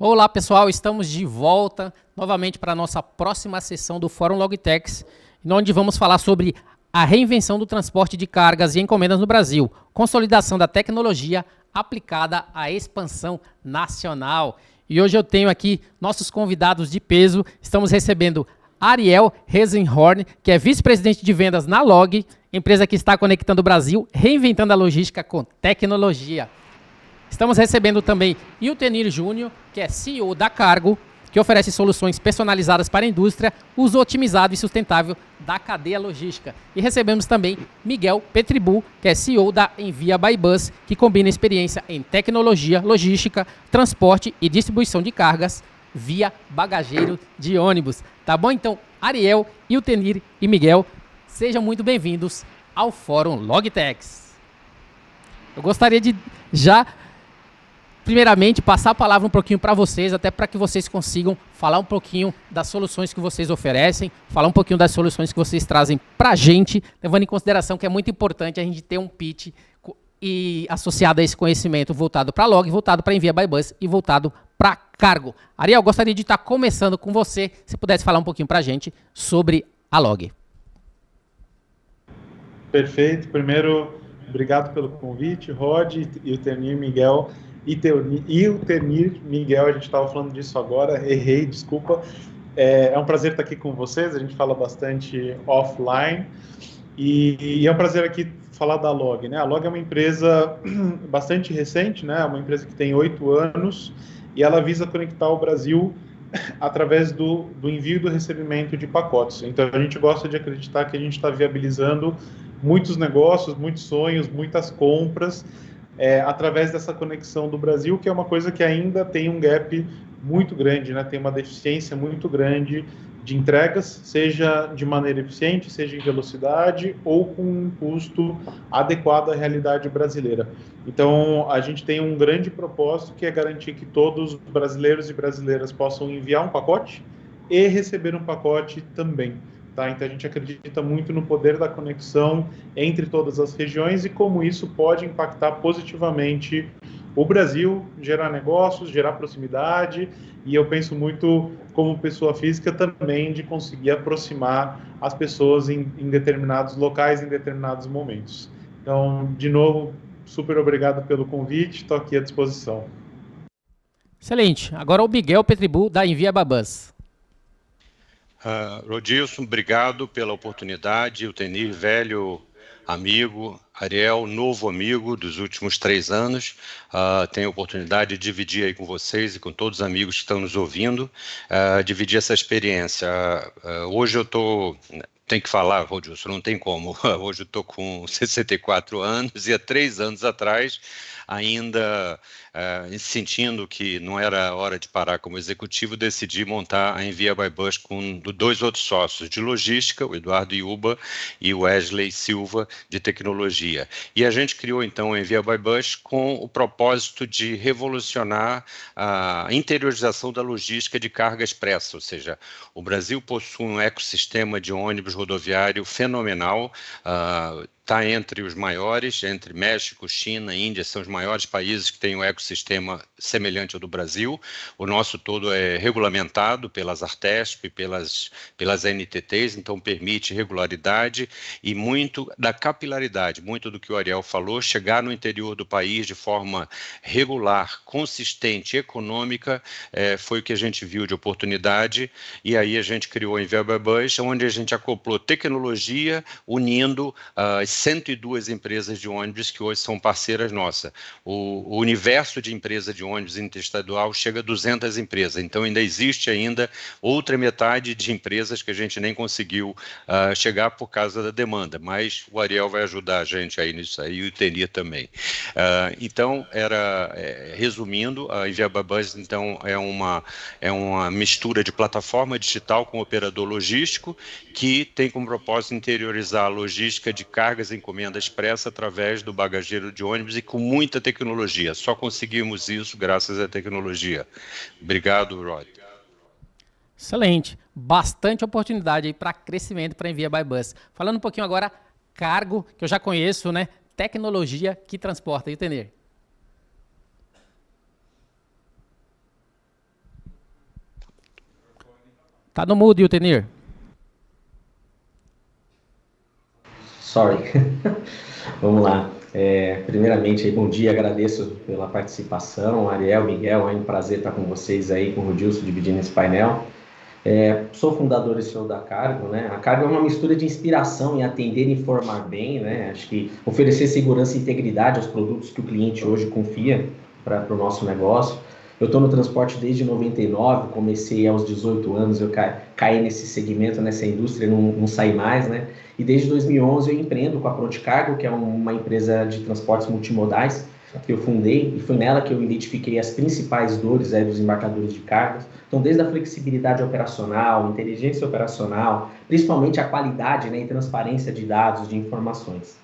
Olá pessoal, estamos de volta novamente para a nossa próxima sessão do Fórum Logitechs, onde vamos falar sobre a reinvenção do transporte de cargas e encomendas no Brasil, consolidação da tecnologia aplicada à expansão nacional. E hoje eu tenho aqui nossos convidados de peso, estamos recebendo Ariel Hesenhorn, que é vice-presidente de vendas na Log, empresa que está conectando o Brasil, reinventando a logística com tecnologia. Estamos recebendo também Iltenir Júnior, que é CEO da Cargo, que oferece soluções personalizadas para a indústria, uso otimizado e sustentável da cadeia logística. E recebemos também Miguel Petribu, que é CEO da Envia by Bus, que combina experiência em tecnologia, logística, transporte e distribuição de cargas via bagageiro de ônibus. Tá bom? Então, Ariel, Iltenir e Miguel, sejam muito bem-vindos ao Fórum Logitechs. Eu gostaria de já primeiramente, passar a palavra um pouquinho para vocês, até para que vocês consigam falar um pouquinho das soluções que vocês oferecem, falar um pouquinho das soluções que vocês trazem para a gente, levando em consideração que é muito importante a gente ter um pitch e associado a esse conhecimento voltado para a Log, voltado para Envia by Bus e voltado para Cargo. Ariel, gostaria de estar começando com você, se pudesse falar um pouquinho para a gente sobre a Log. Perfeito. Primeiro, obrigado pelo convite, Rod, Iltenir, Miguel. Iltenir, Miguel, a gente estava falando disso agora, errei, desculpa. É um prazer estar aqui com vocês, a gente fala bastante offline e é um prazer aqui falar da Log, né? A Log é uma empresa bastante recente, né? É uma empresa que tem 8 anos e ela visa conectar o Brasil através do envio e do recebimento de pacotes. Então, a gente gosta de acreditar que a gente está viabilizando muitos negócios, muitos sonhos, muitas compras, através dessa conexão do Brasil, que é uma coisa que ainda tem um gap muito grande, né? Tem uma deficiência muito grande de entregas, seja de maneira eficiente, seja em velocidade ou com um custo adequado à realidade brasileira. Então, a gente tem um grande propósito, que é garantir que todos os brasileiros e brasileiras possam enviar um pacote e receber um pacote também. Tá? Então, a gente acredita muito no poder da conexão entre todas as regiões e como isso pode impactar positivamente o Brasil, gerar negócios, gerar proximidade, e eu penso muito, como pessoa física, também de conseguir aproximar as pessoas em determinados locais, em determinados momentos. Então, de novo, super obrigado pelo convite, estou aqui à disposição. Excelente. Agora o Miguel Petribu, da Envia by Bus. Rodilson, obrigado pela oportunidade. Iltenir, velho amigo, Ariel, novo amigo dos últimos 3 anos. Tenho a oportunidade de dividir aí com vocês e com todos os amigos que estão nos ouvindo, dividir essa experiência. Hoje eu estou... Tem que falar, Rodilson, não tem como. Hoje eu estou com 64 anos e há 3 anos atrás, ainda sentindo que não era hora de parar como executivo, decidi montar a Envia by Bus com 2 outros sócios de logística, o Eduardo Iuba e o Wesley Silva, de tecnologia. E a gente criou, então, a Envia by Bus com o propósito de revolucionar a interiorização da logística de carga expressa, ou seja, o Brasil possui um ecossistema de ônibus rodoviário fenomenal, está entre os maiores, entre México, China, Índia, são os maiores países que têm um ecossistema semelhante ao do Brasil. O nosso todo é regulamentado pelas Artesp, pelas NTTs, então permite regularidade e muito da capilaridade, muito do que o Ariel falou, chegar no interior do país de forma regular, consistente, econômica, foi o que a gente viu de oportunidade, e aí a gente criou a Envia by Bus, onde a gente acoplou tecnologia, unindo as 102 empresas de ônibus que hoje são parceiras nossas. O universo de empresas de ônibus interestadual chega a 200 empresas, então ainda existe ainda outra metade de empresas que a gente nem conseguiu chegar por causa da demanda, mas o Ariel vai ajudar a gente aí nisso aí, e o Iltenir também. Então, resumindo, a Envia by Bus, então, é uma mistura de plataforma digital com operador logístico, que tem como propósito interiorizar a logística de cargas e encomenda expressa através do bagageiro de ônibus e com muita tecnologia. Só conseguimos isso graças à tecnologia. Obrigado, Rod. Excelente. Bastante oportunidade aí para crescimento para Envia by Bus. Falando um pouquinho agora, Cargo, que eu já conheço, né? Tecnologia que transporta. Iltenir. Tá no mudo, Iltenir. Sorry. Vamos lá. Primeiramente, bom dia, agradeço pela participação. Ariel, Miguel, é um prazer estar com vocês aí, com o Rodilson, dividindo esse painel. Sou fundador e CEO da Cargo, né? A Cargo é uma mistura de inspiração em atender e informar bem, né? Acho que oferecer segurança e integridade aos produtos que o cliente hoje confia para o nosso negócio. Eu estou no transporte desde 99, comecei aos 18 anos, eu caí nesse segmento, nessa indústria, não saí mais, né? E desde 2011 eu empreendo com a Pronte Cargo, que é uma empresa de transportes multimodais, que eu fundei, e foi nela que eu identifiquei as principais dores dos embarcadores de cargas. Então, desde a flexibilidade operacional, inteligência operacional, principalmente a qualidade, né, e transparência de dados, de informações.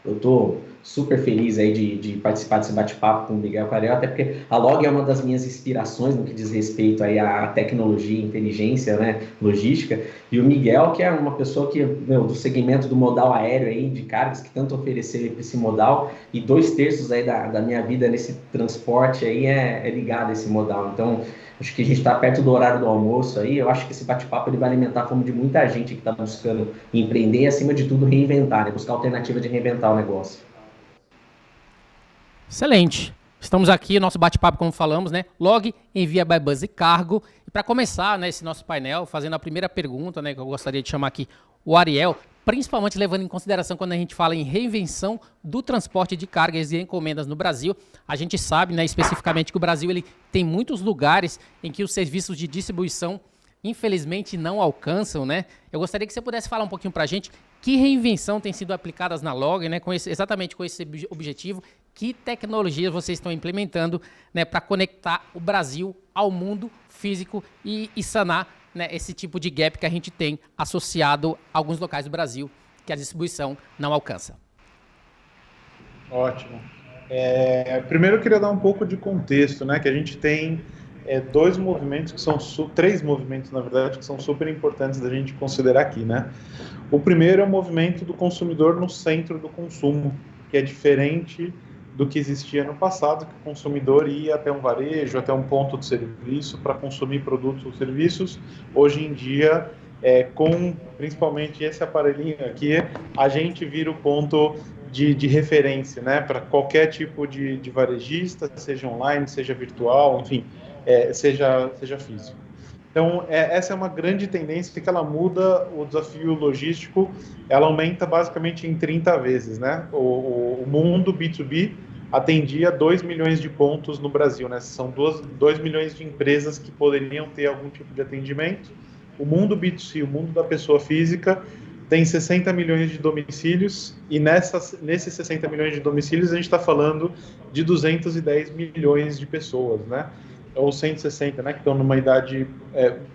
Eu estou super feliz aí de participar desse bate-papo com o Miguel Ariel, até porque a Log é uma das minhas inspirações no que diz respeito aí à tecnologia, inteligência, né, logística, e o Miguel, que é uma pessoa que, do segmento do modal aéreo aí, de cargas, que tanto oferecer esse modal, e 2/3 aí da minha vida nesse transporte aí é ligado a esse modal. Então, acho que a gente está perto do horário do almoço aí. Eu acho que esse bate-papo ele vai alimentar a fome de muita gente que está buscando empreender e, acima de tudo, reinventar, né? Buscar alternativa de reinventar o negócio. Excelente. Estamos aqui, nosso bate-papo, como falamos, né? Log, Envia by Buzz e Cargo. E para começar, né, esse nosso painel, fazendo a primeira pergunta, né, que eu gostaria de chamar aqui o Ariel, principalmente levando em consideração quando a gente fala em reinvenção do transporte de cargas e encomendas no Brasil. A gente sabe, né, especificamente que o Brasil ele tem muitos lugares em que os serviços de distribuição, infelizmente, não alcançam, né? Eu gostaria que você pudesse falar um pouquinho para a gente que reinvenção tem sido aplicadas na Log, né, exatamente com esse objetivo, que tecnologias vocês estão implementando, né, para conectar o Brasil ao mundo físico e sanar, né, esse tipo de gap que a gente tem associado a alguns locais do Brasil que a distribuição não alcança. Ótimo. Primeiro eu queria dar um pouco de contexto, né, que a gente tem dois movimentos que são três movimentos, na verdade, que são super importantes da gente considerar aqui, né? O primeiro é o movimento do consumidor no centro do consumo, que é diferente do que existia no passado, que o consumidor ia até um varejo, até um ponto de serviço para consumir produtos ou serviços. Hoje em dia, com principalmente esse aparelhinho aqui, a gente vira o ponto de referência, né, para qualquer tipo de varejista, seja online, seja virtual, enfim, seja físico. Então, essa é uma grande tendência que ela muda o desafio logístico, ela aumenta basicamente em 30 vezes, né? O mundo B2B atendia 2 milhões de pontos no Brasil, né? São 2 milhões de empresas que poderiam ter algum tipo de atendimento. O mundo B2C, o mundo da pessoa física, tem 60 milhões de domicílios, e nesses 60 milhões de domicílios a gente está falando de 210 milhões de pessoas, né? Ou 160, né, que estão numa idade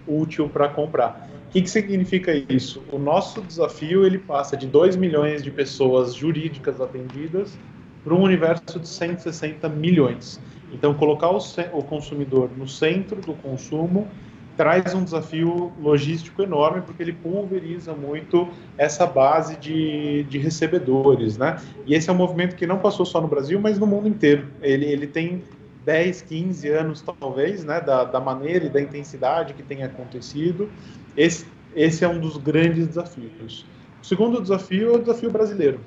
útil para comprar. O que significa isso? O nosso desafio ele passa de 2 milhões de pessoas jurídicas atendidas para um universo de 160 milhões. Então, colocar o consumidor no centro do consumo traz um desafio logístico enorme, porque ele pulveriza muito essa base de recebedores, né? E esse é um movimento que não passou só no Brasil, mas no mundo inteiro. Ele tem 10, 15 anos, talvez, né, da maneira e da intensidade que tem acontecido. Esse é um dos grandes desafios. O segundo desafio é o desafio brasileiro.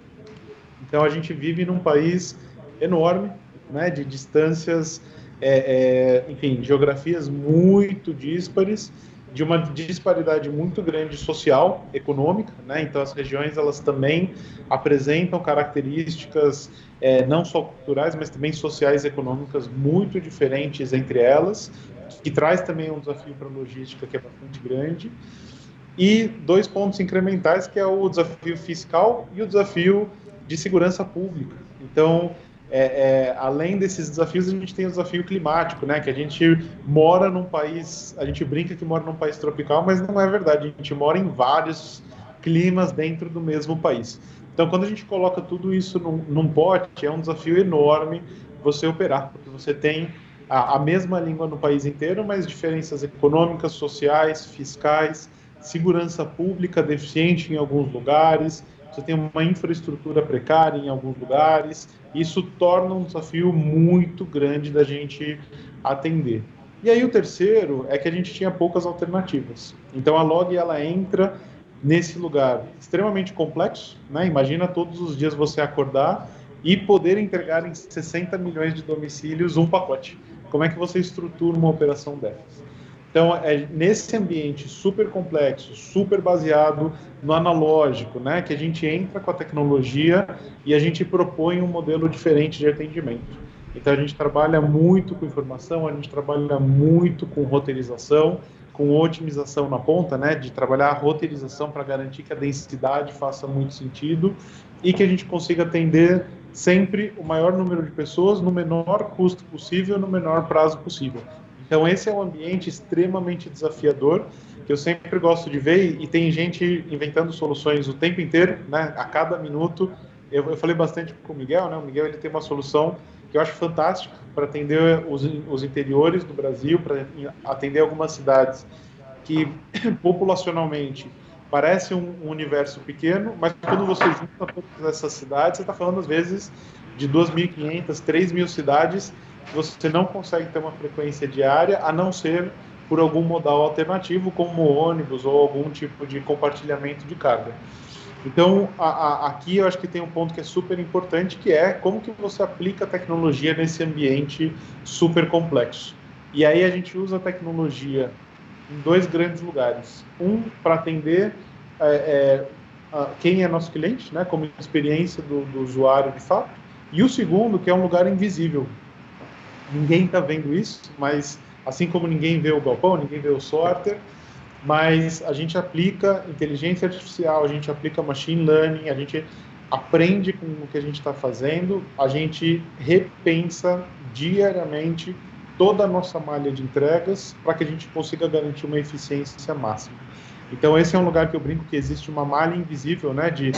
Então, a gente vive num país enorme, né, de distâncias, enfim, geografias muito díspares, de uma disparidade muito grande social, econômica, né? Então as regiões elas também apresentam características não só culturais, mas também sociais e econômicas muito diferentes entre elas, que traz também um desafio para a logística que é bastante grande. E dois pontos incrementais, que é o desafio fiscal e o desafio de segurança pública. Então, além desses desafios, a gente tem o desafio climático, né? Que a gente mora num país, a gente brinca que mora num país tropical, mas não é verdade. A gente mora em vários climas dentro do mesmo país. Então, quando a gente coloca tudo isso num pote, é um desafio enorme você operar, porque você tem a mesma língua no país inteiro, mas diferenças econômicas, sociais, fiscais, segurança pública deficiente em alguns lugares, você tem uma infraestrutura precária em alguns lugares. Isso torna um desafio muito grande da gente atender. E aí o terceiro é que a gente tinha poucas alternativas. Então a Log ela entra nesse lugar extremamente complexo, né? Imagina todos os dias você acordar e poder entregar em 60 milhões de domicílios um pacote. Como é que você estrutura uma operação dessas? Então, é nesse ambiente super complexo, super baseado no analógico, né, que a gente entra com a tecnologia e a gente propõe um modelo diferente de atendimento. Então, a gente trabalha muito com informação, a gente trabalha muito com roteirização, com otimização na ponta, né, de trabalhar a roteirização para garantir que a densidade faça muito sentido e que a gente consiga atender sempre o maior número de pessoas no menor custo possível, no menor prazo possível. Então, esse é um ambiente extremamente desafiador, que eu sempre gosto de ver, e tem gente inventando soluções o tempo inteiro, né? A cada minuto. Eu falei bastante com o Miguel, né? O Miguel ele tem uma solução que eu acho fantástica para atender os interiores do Brasil, para atender algumas cidades que populacionalmente parece um universo pequeno, mas quando você junta todas essas cidades, você está falando às vezes de 2.500, 3.000 cidades, você não consegue ter uma frequência diária, a não ser por algum modal alternativo, como ônibus ou algum tipo de compartilhamento de carga. Então, aqui eu acho que tem um ponto que é super importante, que é como que você aplica a tecnologia nesse ambiente super complexo. E aí a gente usa a tecnologia em dois grandes lugares. Um, para atender quem é nosso cliente, né, como experiência do usuário de fato. E o segundo, que é um lugar invisível. Ninguém está vendo isso, mas assim como ninguém vê o galpão, ninguém vê o sorter, mas a gente aplica inteligência artificial, a gente aplica machine learning, a gente aprende com o que a gente está fazendo, a gente repensa diariamente toda a nossa malha de entregas para que a gente consiga garantir uma eficiência máxima. Então esse é um lugar que eu brinco que existe uma malha invisível, né, de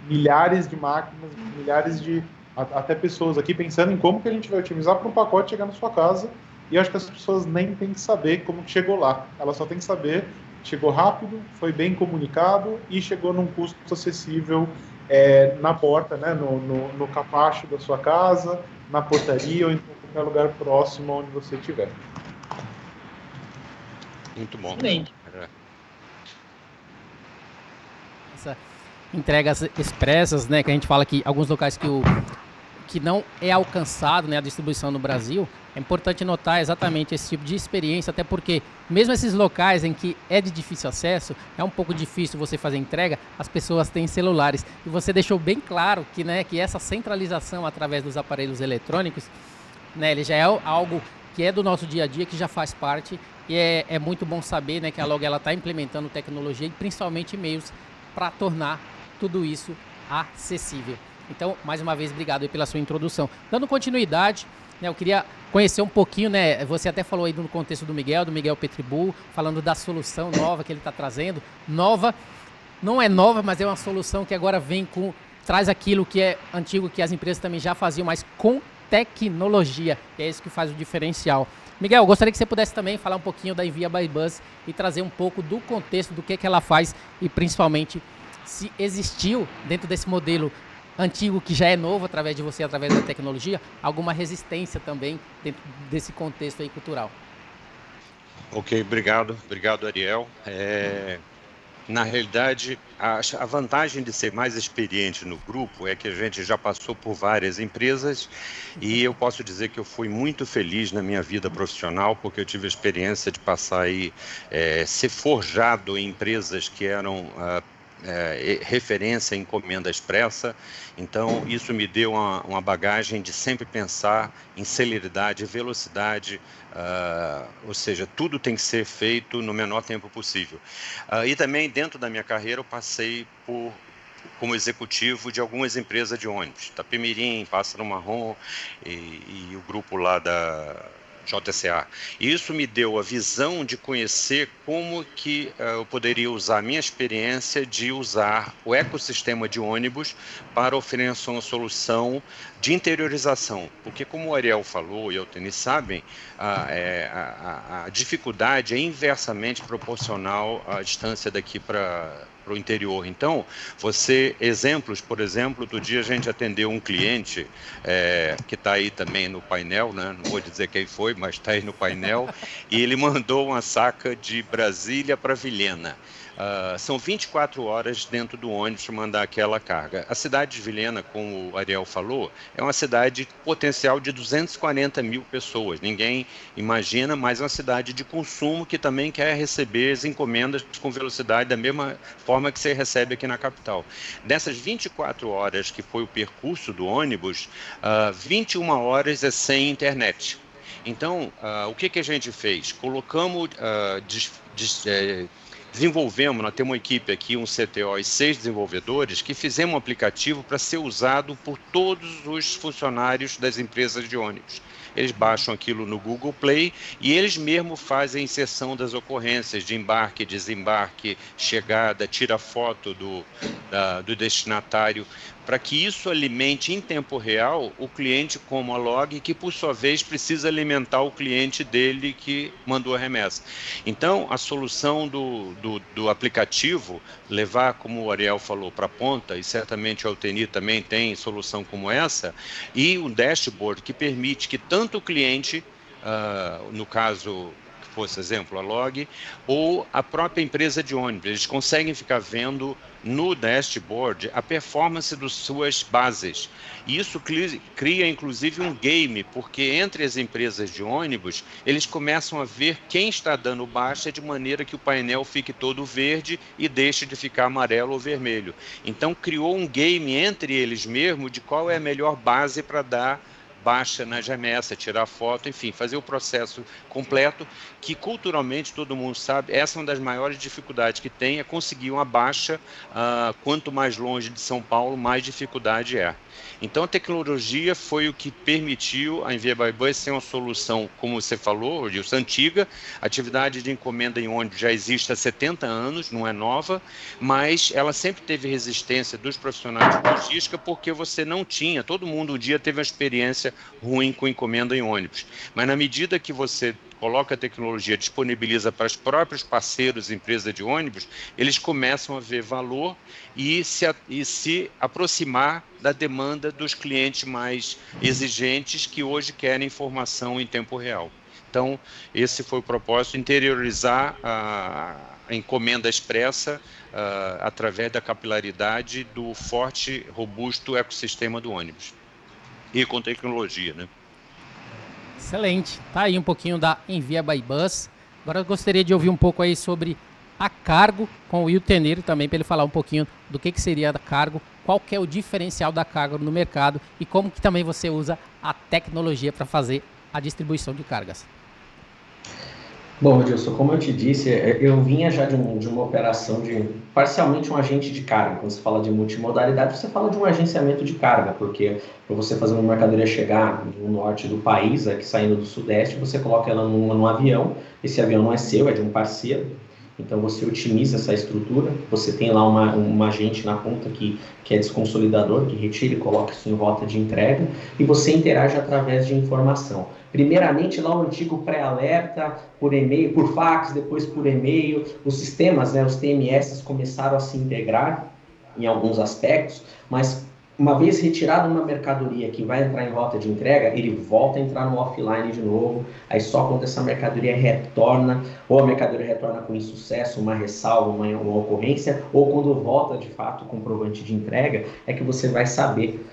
milhares de máquinas, milhares de até pessoas aqui pensando em como que a gente vai otimizar para um pacote chegar na sua casa, e eu acho que as pessoas nem têm que saber como que chegou lá, elas só têm que saber que chegou rápido, foi bem comunicado e chegou num custo acessível na porta, né, no capacho da sua casa, na portaria ou em qualquer lugar próximo onde você estiver. Muito bom. Essa entregas expressas, né, que a gente fala que alguns locais que não é alcançado, né, a distribuição no Brasil, é importante notar exatamente esse tipo de experiência, até porque mesmo esses locais em que é de difícil acesso, é um pouco difícil você fazer entrega, as pessoas têm celulares. E você deixou bem claro que, né, que essa centralização através dos aparelhos eletrônicos, né, ele já é algo que é do nosso dia a dia, que já faz parte, e é muito bom saber, né, que a Log está implementando tecnologia e principalmente meios para tornar tudo isso acessível. Então, mais uma vez, obrigado aí pela sua introdução. Dando continuidade, né, eu queria conhecer um pouquinho, né, você até falou aí no contexto do Miguel Petribu, falando da solução nova que ele está trazendo. Nova, não é nova, mas é uma solução que agora traz aquilo que é antigo, que as empresas também já faziam, mas com tecnologia. E é isso que faz o diferencial. Miguel, gostaria que você pudesse também falar um pouquinho da Envia by Buzz e trazer um pouco do contexto do que ela faz e principalmente se existiu dentro desse modelo antigo que já é novo através de você, através da tecnologia, alguma resistência também dentro desse contexto aí cultural. Ok, obrigado, Ariel. Na realidade, a vantagem de ser mais experiente no grupo é que a gente já passou por várias empresas e eu posso dizer que eu fui muito feliz na minha vida profissional porque eu tive a experiência de passar aí, ser forjado em empresas que eram referência em encomenda expressa. Então isso me deu uma bagagem de sempre pensar em celeridade, velocidade, ou seja, tudo tem que ser feito no menor tempo possível. E também dentro da minha carreira eu passei como executivo de algumas empresas de ônibus, Itapemirim, Pássaro Marrom e o grupo lá da JCA. Isso me deu a visão de conhecer como que eu poderia usar a minha experiência de usar o ecossistema de ônibus para oferecer uma solução de interiorização. Porque como o Ariel falou e o Tenis sabem, a dificuldade é inversamente proporcional à distância daqui para o interior. Então, exemplos, por exemplo, outro dia a gente atendeu um cliente que está aí também no painel, né? Não vou dizer quem foi, mas está aí no painel, e ele mandou uma saca de Brasília para Vilhena. São 24 horas dentro do ônibus para mandar aquela carga. A cidade de Vilhena, como o Ariel falou, é uma cidade potencial de 240 mil pessoas. Ninguém imagina, mas é uma cidade de consumo que também quer receber as encomendas com velocidade da mesma forma que você recebe aqui na capital. Dessas 24 horas que foi o percurso do ônibus, 21 horas é sem internet. Então, o que a gente fez? Desenvolvemos, nós temos uma equipe aqui, um CTO e 6 desenvolvedores, que fizemos um aplicativo para ser usado por todos os funcionários das empresas de ônibus. Eles baixam aquilo no Google Play e eles mesmos fazem a inserção das ocorrências de embarque, desembarque, chegada, tira foto do destinatário, para que isso alimente em tempo real o cliente como a log, que por sua vez precisa alimentar o cliente dele que mandou a remessa. Então, a solução do aplicativo, levar, como o Ariel falou, para a ponta, e certamente a Altenir também tem solução como essa, e um dashboard que permite que tanto o cliente, no caso que fosse exemplo a log, ou a própria empresa de ônibus, eles conseguem ficar vendo no dashboard a performance das suas bases. E isso cria inclusive um game, porque entre as empresas de ônibus, eles começam a ver quem está dando baixa de maneira que o painel fique todo verde e deixe de ficar amarelo ou vermelho. Então criou um game entre eles mesmos de qual é a melhor base para dar baixa na remessa, tirar foto, enfim, fazer o processo completo, que culturalmente todo mundo sabe, essa é uma das maiores dificuldades que tem, é conseguir uma baixa, quanto mais longe de São Paulo, mais dificuldade é. Então a tecnologia foi o que permitiu a Envia by Bus ser uma solução, como você falou, Gilson, antiga. A atividade de encomenda em ônibus já existe há 70 anos, não é nova, mas ela sempre teve resistência dos profissionais de logística, porque você não tinha, todo mundo um dia teve uma experiência ruim com encomenda em ônibus. Mas na medida que você coloca a tecnologia, disponibiliza para os próprios parceiros, empresas de ônibus, eles começam a ver valor e se aproximar da demanda dos clientes mais exigentes que hoje querem informação em tempo real. Então, esse foi o propósito, interiorizar a encomenda expressa através da capilaridade do forte, robusto ecossistema do ônibus. E com tecnologia, né? Excelente. Tá aí um pouquinho da Envia by Bus. Agora eu gostaria de ouvir um pouco aí sobre a Cargo com o Will Tenir também, para ele falar um pouquinho do que seria a Cargo, qual que é o diferencial da Cargo no mercado e como que também você usa a tecnologia para fazer a distribuição de cargas. Bom, Edilson, como eu te disse, eu vinha já de uma operação de parcialmente um agente de carga. Quando você fala de multimodalidade, você fala de um agenciamento de carga, porque para você fazer uma mercadoria chegar no norte do país, aqui saindo do sudeste, você coloca ela num avião, esse avião não é seu, é de um parceiro. Então você otimiza essa estrutura, você tem lá um agente na ponta que é desconsolidador, que retira e coloca isso em rota de entrega, e você interage através de informação. Primeiramente lá o antigo pré-alerta, por e-mail, por fax, depois por e-mail, os sistemas, né, os TMS começaram a se integrar em alguns aspectos, mas uma vez retirada uma mercadoria que vai entrar em rota de entrega, ele volta a entrar no offline de novo, aí só quando essa mercadoria retorna, ou a mercadoria retorna com insucesso, uma ressalva, uma ocorrência, ou quando volta de fato o comprovante de entrega, é que você vai saber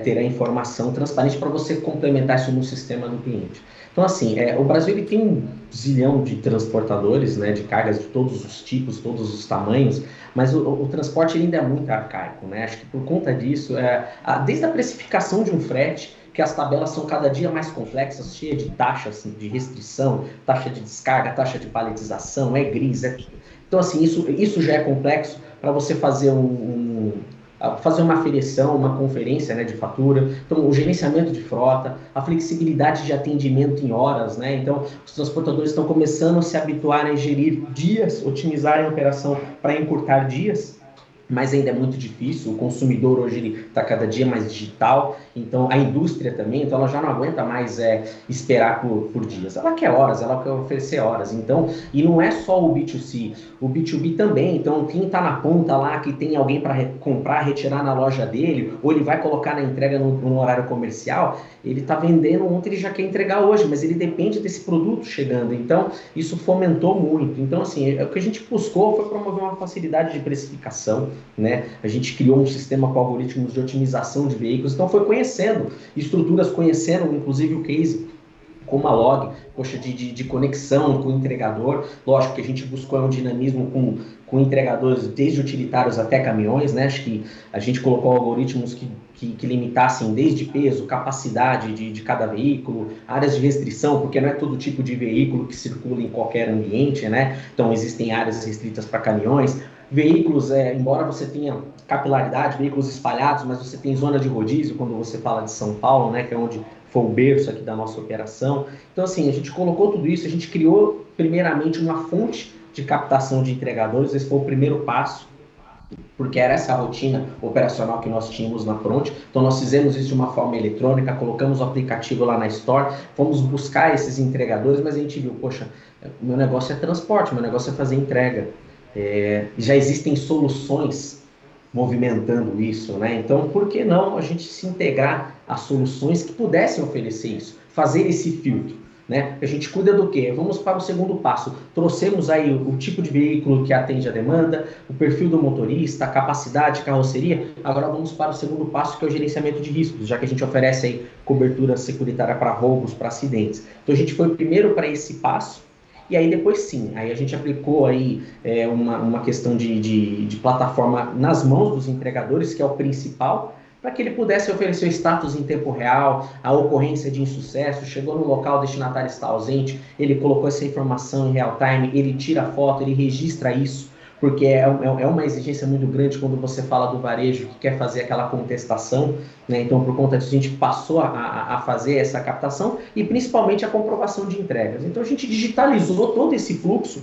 ter a informação transparente para você complementar isso no sistema do cliente. Então, assim, o Brasil ele tem um zilhão de transportadores, né, de cargas de todos os tipos, todos os tamanhos, mas o transporte ainda é muito arcaico, né? Acho que por conta disso, desde a precificação de um frete, que as tabelas são cada dia mais complexas, cheias de taxas de restrição, taxa de descarga, taxa de paletização, gris. Então, assim, isso já é complexo para você fazer fazer uma aferição, uma conferência, né, de fatura, então o gerenciamento de frota, a flexibilidade de atendimento em horas, né, então os transportadores estão começando a se habituar a gerir dias, otimizarem a operação para encurtar dias, mas ainda é muito difícil, o consumidor hoje está cada dia mais digital, então a indústria também, então ela já não aguenta mais esperar por dias, ela quer horas, ela quer oferecer horas, então, e não é só o B2C, o B2B também, então quem está na ponta lá, que tem alguém para comprar, retirar na loja dele, ou ele vai colocar na entrega no horário comercial, ele está vendendo ontem, ele já quer entregar hoje, mas ele depende desse produto chegando, então isso fomentou muito. Então, assim, o que a gente buscou foi promover uma facilidade de precificação, né? A gente criou um sistema com algoritmos de otimização de veículos, então foi conhecendo estruturas, conhecendo inclusive o case como a Log, poxa, de conexão com o entregador. Lógico que a gente buscou um dinamismo com entregadores, desde utilitários até caminhões, né? Acho que a gente colocou algoritmos que limitassem desde peso, capacidade de cada veículo, áreas de restrição, porque não é todo tipo de veículo que circula em qualquer ambiente, né? Então existem áreas restritas para caminhões. Veículos, embora você tenha capilaridade, veículos espalhados, mas você tem zona de rodízio quando você fala de São Paulo, né? Que é onde foi o berço aqui da nossa operação. Então, assim, a gente colocou tudo isso, a gente criou, primeiramente, uma fonte de captação de entregadores, esse foi o primeiro passo, porque era essa rotina operacional que nós tínhamos na Front. Então, nós fizemos isso de uma forma eletrônica, colocamos o aplicativo lá na Store, fomos buscar esses entregadores, mas a gente viu, poxa, meu negócio é transporte, meu negócio é fazer entrega. Já existem soluções movimentando isso, né? Então, por que não a gente se integrar a soluções que pudessem oferecer isso, fazer esse filtro, né? A gente cuida do quê? Vamos para o segundo passo. Trouxemos aí o tipo de veículo que atende a demanda, o perfil do motorista, a capacidade, carroceria. Agora vamos para o segundo passo, que é o gerenciamento de riscos, já que a gente oferece aí cobertura securitária para roubos, para acidentes. Então, a gente foi primeiro para esse passo. E aí depois sim, aí a gente aplicou aí uma questão de plataforma nas mãos dos entregadores, que é o principal, para que ele pudesse oferecer o status em tempo real, a ocorrência de insucesso, chegou no local, o destinatário está ausente, ele colocou essa informação em real time, ele tira a foto, ele registra isso, porque é uma exigência muito grande quando você fala do varejo que quer fazer aquela contestação, né? Então, por conta disso, a gente passou a fazer essa captação e principalmente a comprovação de entregas. Então, a gente digitalizou todo esse fluxo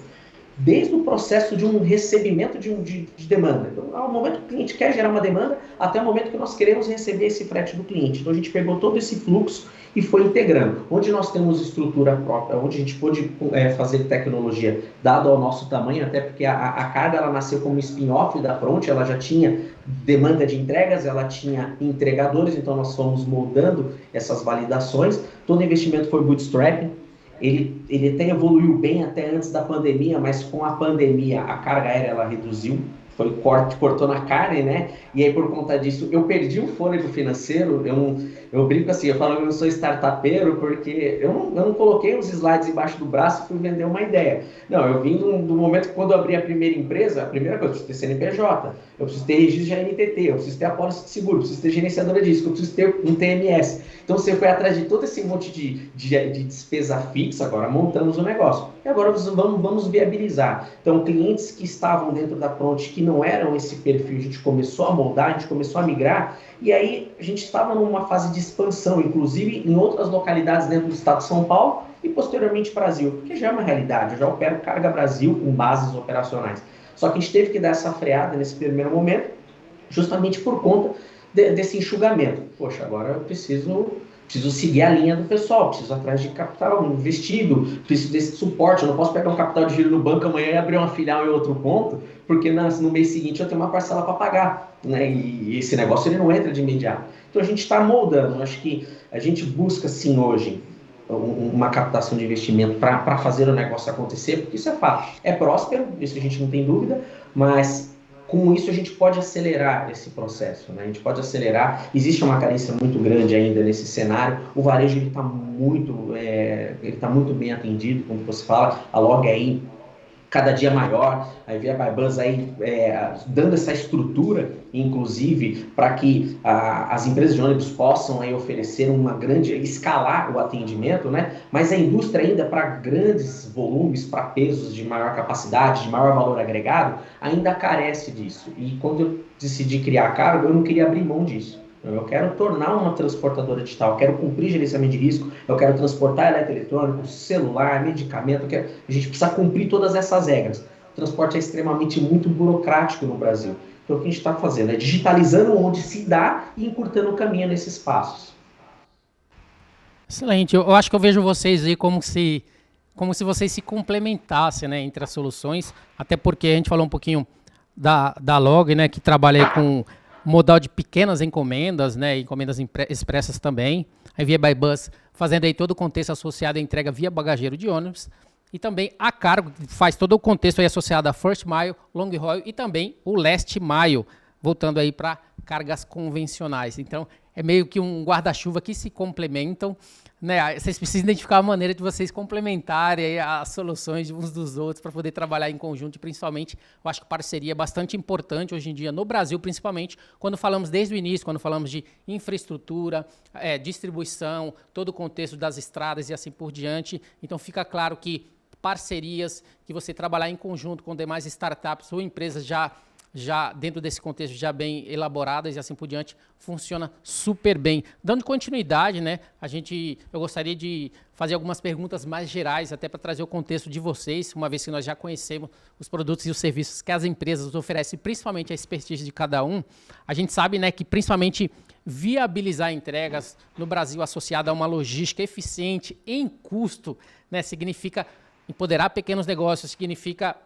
desde o processo de um recebimento de demanda. Então, ao momento que o cliente quer gerar uma demanda, até o momento que nós queremos receber esse frete do cliente. Então, a gente pegou todo esse fluxo e foi integrando. Onde nós temos estrutura própria, onde a gente pôde fazer tecnologia, dado ao nosso tamanho, até porque a carga ela nasceu como spin-off da Front, ela já tinha demanda de entregas, ela tinha entregadores, então nós fomos moldando essas validações. Todo investimento foi bootstrapping. Ele até evoluiu bem até antes da pandemia, mas com a pandemia a carga aérea ela reduziu, cortou na carne, né? E aí por conta disso eu perdi o fôlego financeiro. Eu brinco assim, eu falo que eu sou startupeiro porque eu não coloquei os slides embaixo do braço e fui vender uma ideia. Não, eu vim do momento que quando eu abri a primeira empresa, a primeira coisa, eu preciso ter CNPJ, eu preciso ter registro de NTT, eu preciso ter apólice de seguro, eu preciso ter gerenciadora de risco, eu preciso ter um TMS. Então você foi atrás de todo esse monte de despesa fixa, agora montamos o negócio. E agora vamos viabilizar. Então clientes que estavam dentro da Front, que não eram esse perfil, a gente começou a moldar, a gente começou a migrar, e aí a gente estava numa fase de expansão, inclusive em outras localidades dentro do estado de São Paulo e posteriormente Brasil, porque já é uma realidade, eu já opero Carga Brasil com bases operacionais. Só que a gente teve que dar essa freada nesse primeiro momento, justamente por conta desse enxugamento. Poxa, agora eu preciso seguir a linha do pessoal, preciso atrás de capital investido, preciso desse suporte, eu não posso pegar um capital de giro no banco amanhã e abrir uma filial em outro ponto, porque no mês seguinte eu tenho uma parcela para pagar, né? E esse negócio ele não entra de imediato. Então a gente está moldando, acho que a gente busca sim hoje uma captação de investimento para fazer o negócio acontecer, porque isso é fato, é próspero, isso a gente não tem dúvida, mas com isso a gente pode acelerar esse processo, né? A gente pode acelerar, existe uma carência muito grande ainda nesse cenário, o varejo está muito bem atendido, como você fala, a Log aí cada dia maior, aí vem a Bybus aí dando essa estrutura, inclusive, para que as empresas de ônibus possam aí oferecer escalar o atendimento, né? Mas a indústria ainda para grandes volumes, para pesos de maior capacidade, de maior valor agregado, ainda carece disso. E quando eu decidi criar a Cargo, eu não queria abrir mão disso. Eu quero tornar uma transportadora digital, eu quero cumprir gerenciamento de risco, eu quero transportar eletroeletrônico, celular, medicamento, a gente precisa cumprir todas essas regras. O transporte é extremamente muito burocrático no Brasil. que é o que a gente está fazendo, é digitalizando onde se dá e encurtando o caminho nesses passos. Excelente. Eu acho que eu vejo vocês aí como se vocês se complementassem, né, entre as soluções, até porque a gente falou um pouquinho da Log, né, que trabalha aí com modal de pequenas encomendas, né, encomendas expressas também. A Via by Bus fazendo aí todo o contexto associado à entrega via bagageiro de ônibus. E também a Cargo, que faz todo o contexto aí associado a First Mile, Long Haul e também o Last Mile, voltando aí para cargas convencionais. Então, é meio que um guarda-chuva que se complementam, né? Vocês precisam identificar a maneira de vocês complementarem aí as soluções de uns dos outros para poder trabalhar em conjunto, e principalmente, eu acho que parceria é bastante importante hoje em dia, no Brasil principalmente, quando falamos desde o início, quando falamos de infraestrutura, distribuição, todo o contexto das estradas e assim por diante. Então, fica claro que parcerias, que você trabalhar em conjunto com demais startups ou empresas já dentro desse contexto já bem elaboradas e assim por diante, funciona super bem. Dando continuidade, né, eu gostaria de fazer algumas perguntas mais gerais, até para trazer o contexto de vocês, uma vez que nós já conhecemos os produtos e os serviços que as empresas oferecem, principalmente a expertise de cada um. A gente sabe, né, que principalmente viabilizar entregas no Brasil associada a uma logística eficiente em custo, né, significa empoderar pequenos negócios, significa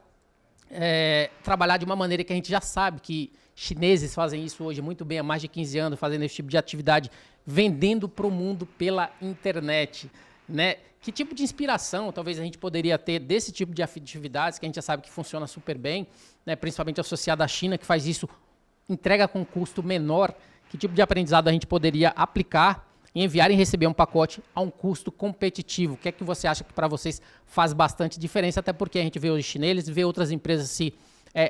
trabalhar de uma maneira que a gente já sabe que chineses fazem isso hoje muito bem há mais de 15 anos, fazendo esse tipo de atividade, vendendo para o mundo pela internet, né? Que tipo de inspiração talvez a gente poderia ter desse tipo de atividades que a gente já sabe que funciona super bem, né? Principalmente associada à China, que faz isso, entrega com custo menor. Que tipo de aprendizado a gente poderia aplicar em enviar e receber um pacote a um custo competitivo? O que é que você acha que para vocês faz bastante diferença? Até porque a gente vê os chineses, vê outras empresas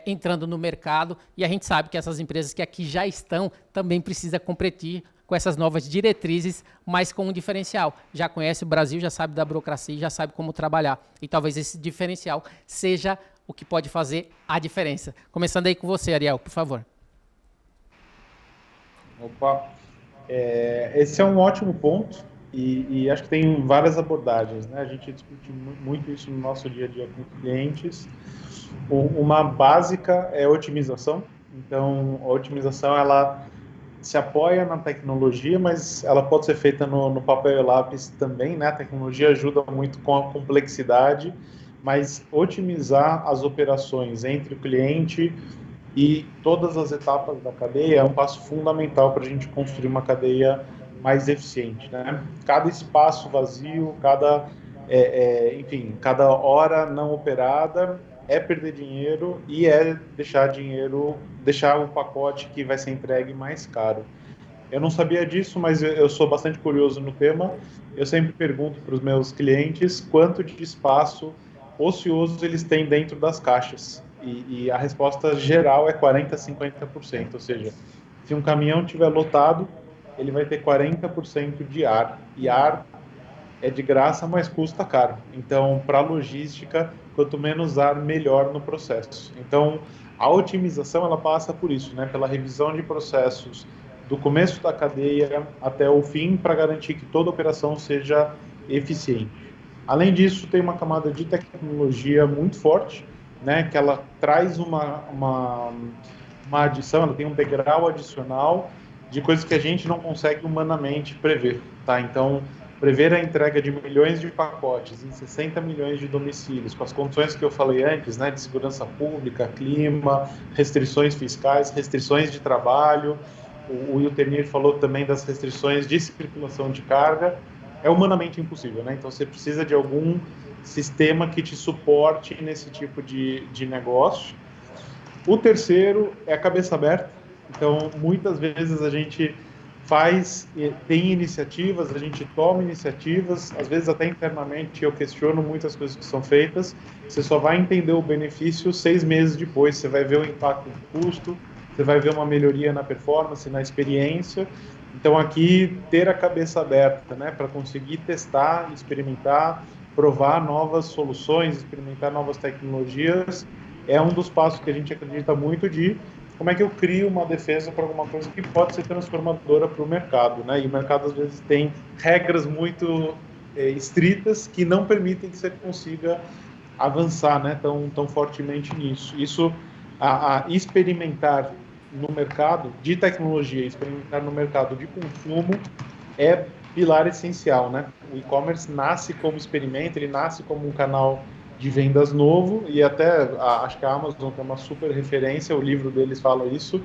entrando no mercado, e a gente sabe que essas empresas que aqui já estão também precisam competir com essas novas diretrizes, mas com um diferencial. Já conhece o Brasil, já sabe da burocracia, já sabe como trabalhar. E talvez esse diferencial seja o que pode fazer a diferença. Começando aí com você, Ariel, por favor. Opa! Esse é um ótimo ponto e acho que tem várias abordagens, né? A gente discute muito isso no nosso dia a dia com clientes. Uma básica é a otimização. Então, a otimização, ela se apoia na tecnologia, mas ela pode ser feita no papel e lápis também, né? A tecnologia ajuda muito com a complexidade, mas otimizar as operações entre o cliente e todas as etapas da cadeia é um passo fundamental para a gente construir uma cadeia mais eficiente, né? Cada espaço vazio, cada hora não operada é perder dinheiro e deixar o pacote que vai ser entregue mais caro. Eu não sabia disso, mas eu sou bastante curioso no tema. Eu sempre pergunto para os meus clientes quanto de espaço ocioso eles têm dentro das caixas. E a resposta geral é 40% a 50%, ou seja, se um caminhão estiver lotado, ele vai ter 40% de ar, e ar é de graça, mas custa caro. Então, para a logística, quanto menos ar, melhor no processo. Então, a otimização, ela passa por isso, né? Pela revisão de processos do começo da cadeia até o fim, para garantir que toda operação seja eficiente. Além disso, tem uma camada de tecnologia muito forte, né, que ela traz uma adição, ela tem um degrau adicional de coisas que a gente não consegue humanamente prever, tá? Então, prever a entrega de milhões de pacotes em 60 milhões de domicílios, com as condições que eu falei antes, né, de segurança pública, clima, restrições fiscais, restrições de trabalho, o Iltenir falou também das restrições de circulação de carga, é humanamente impossível, né? Então, você precisa de algum sistema que te suporte nesse tipo de negócio. O terceiro é a cabeça aberta. Então, muitas vezes a gente tem iniciativas, a gente toma iniciativas, às vezes até internamente eu questiono muitas coisas que são feitas, você só vai entender o benefício 6 meses depois, você vai ver o impacto do custo, você vai ver uma melhoria na performance, na experiência. Então, aqui, ter a cabeça aberta, né, para conseguir testar, experimentar, provar novas soluções, experimentar novas tecnologias, é um dos passos que a gente acredita muito de como é que eu crio uma defesa para alguma coisa que pode ser transformadora para o mercado, né? E o mercado, às vezes, tem regras muito estritas que não permitem que você consiga avançar, né, tão fortemente nisso. Isso, a experimentar no mercado de tecnologia, experimentar no mercado de consumo é pilar essencial, né? O e-commerce nasce como experimento, ele nasce como um canal de vendas novo, e até acho que a Amazon tem uma super referência, o livro deles fala isso.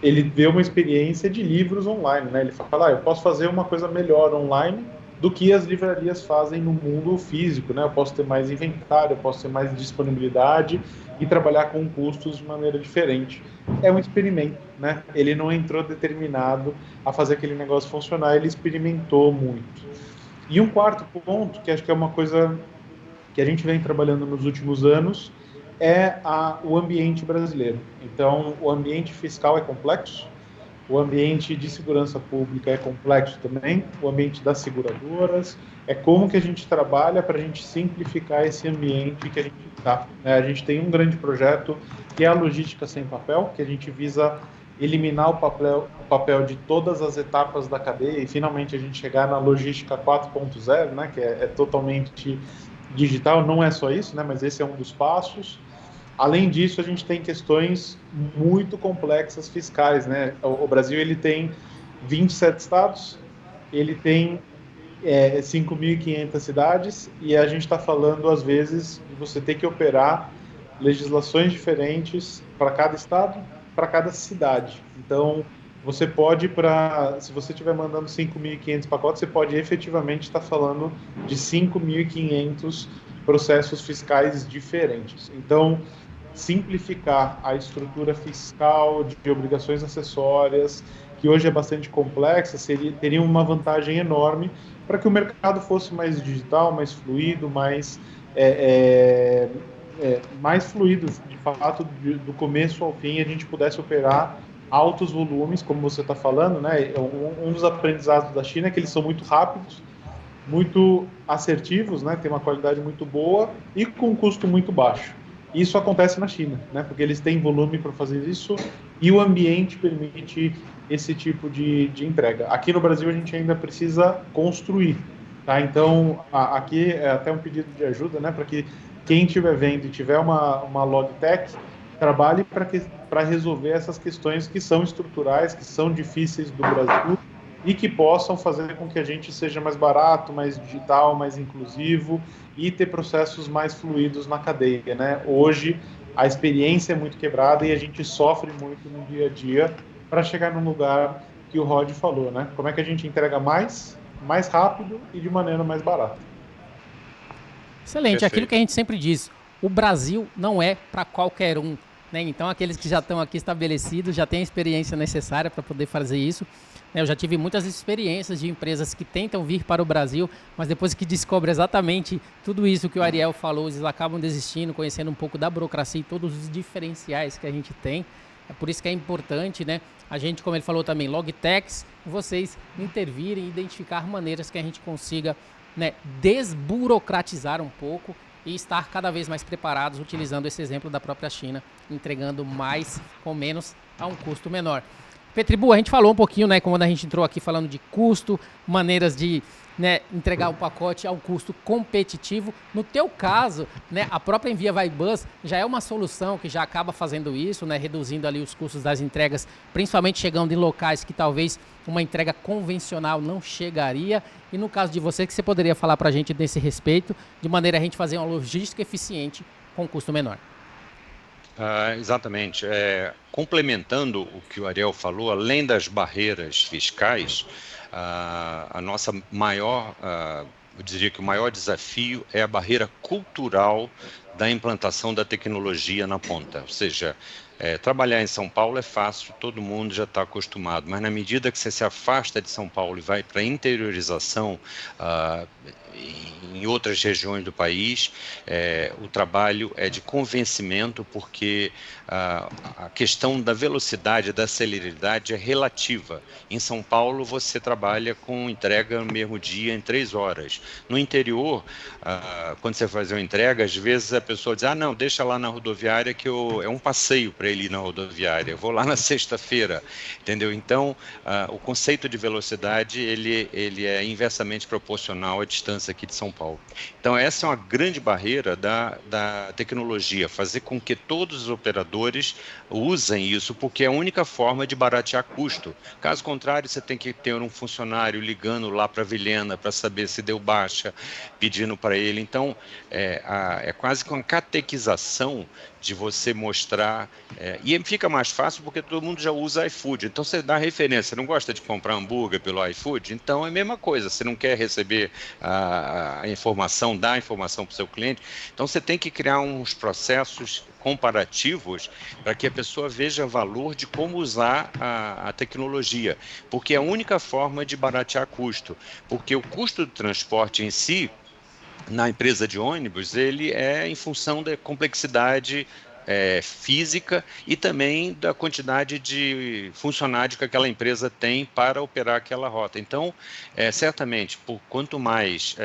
Ele vê uma experiência de livros online, né? Ele fala, eu posso fazer uma coisa melhor online do que as livrarias fazem no mundo físico, né? Eu posso ter mais inventário, eu posso ter mais disponibilidade e trabalhar com custos de maneira diferente. É um experimento, né? Ele não entrou determinado a fazer aquele negócio funcionar, ele experimentou muito. E um quarto ponto, que acho que é uma coisa que a gente vem trabalhando nos últimos anos, é o ambiente brasileiro. Então, o ambiente fiscal é complexo, o ambiente de segurança pública é complexo também, o ambiente das seguradoras, é como que a gente trabalha para a gente simplificar esse ambiente que a gente está. A gente tem um grande projeto que é a logística sem papel, que a gente visa eliminar o papel de todas as etapas da cadeia e finalmente a gente chegar na logística 4.0, né, que é totalmente digital. Não é só isso, né, mas esse é um dos passos. Além disso, a gente tem questões muito complexas fiscais, né? O Brasil ele tem 27 estados, ele tem 5.500 cidades, e a gente está falando, às vezes, de você ter que operar legislações diferentes para cada estado, para cada cidade. Então, você pode, se você estiver mandando 5.500 pacotes, você pode efetivamente estar falando de 5.500 processos fiscais diferentes. Então, simplificar a estrutura fiscal de obrigações acessórias, que hoje é bastante complexa, teria uma vantagem enorme para que o mercado fosse mais digital, mais fluido, mais fluido, de fato, do começo ao fim, a gente pudesse operar altos volumes, como você está falando, né? Um dos aprendizados da China é que eles são muito rápidos, muito assertivos, né? Tem uma qualidade muito boa e com um custo muito baixo. Isso acontece na China, né? Porque eles têm volume para fazer isso e o ambiente permite esse tipo de entrega. Aqui no Brasil a gente ainda precisa construir, tá? Então aqui é até um pedido de ajuda, né? Para que quem estiver vendo e tiver uma logtech, trabalhe para resolver essas questões que são estruturais, que são difíceis do Brasil e que possam fazer com que a gente seja mais barato, mais digital, mais inclusivo e ter processos mais fluidos na cadeia, né? Hoje, a experiência é muito quebrada e a gente sofre muito no dia a dia para chegar num lugar que o Rod falou, né? Como é que a gente entrega mais rápido e de maneira mais barata. Excelente, Perfeito. Aquilo que a gente sempre diz, o Brasil não é para qualquer um, né? Então, aqueles que já estão aqui estabelecidos, já têm a experiência necessária para poder fazer isso. Eu já tive muitas experiências de empresas que tentam vir para o Brasil, mas depois que descobrem exatamente tudo isso que o Ariel falou, eles acabam desistindo, conhecendo um pouco da burocracia e todos os diferenciais que a gente tem. É por isso que é importante, né? A gente, como ele falou também, logtechs, vocês intervirem, identificar maneiras que a gente consiga, né, desburocratizar um pouco e estar cada vez mais preparados, utilizando esse exemplo da própria China, entregando mais com menos a um custo menor. Petribu, a gente falou um pouquinho, né, quando a gente entrou aqui falando de custo, maneiras de, né, entregar o pacote a um custo competitivo. No teu caso, né, a própria Envia Vai Bus já é uma solução que já acaba fazendo isso, né, reduzindo ali os custos das entregas, principalmente chegando em locais que talvez uma entrega convencional não chegaria. E no caso de você, que você poderia falar para a gente desse respeito, de maneira a gente fazer uma logística eficiente com custo menor? Exatamente. Complementando o que o Ariel falou, além das barreiras fiscais, a nossa maior, eu diria que o maior desafio é a barreira cultural da implantação da tecnologia na ponta. Ou seja, trabalhar em São Paulo é fácil, todo mundo já está acostumado, mas na medida que você se afasta de São Paulo e vai para a interiorização, em outras regiões do país, o trabalho é de convencimento, porque a questão da velocidade, da celeridade é relativa. Em São Paulo, você trabalha com entrega no mesmo dia, em 3 horas. No interior, quando você faz uma entrega, às vezes a pessoa diz, não, deixa lá na rodoviária que é um passeio para ele ir na rodoviária, eu vou lá na sexta-feira, entendeu? Então, o conceito de velocidade, ele é inversamente proporcional à distância aqui de São Paulo. digital. Então, essa é uma grande barreira da tecnologia, fazer com que todos os operadores usem isso, porque é a única forma de baratear custo. Caso contrário, você tem que ter um funcionário ligando lá para a Vilhena para saber se deu baixa, pedindo para ele. Então, é quase que uma catequização de você mostrar, e fica mais fácil porque todo mundo já usa iFood, então você dá referência, você não gosta de comprar hambúrguer pelo iFood, então é a mesma coisa, você não quer receber a informação, dar a informação para o seu cliente, então você tem que criar uns processos comparativos para que a pessoa veja valor de como usar a tecnologia, porque é a única forma de baratear custo, porque o custo do transporte em si, na empresa de ônibus, ele é em função da complexidade física e também da quantidade de funcionários que aquela empresa tem para operar aquela rota. Então, certamente, quanto mais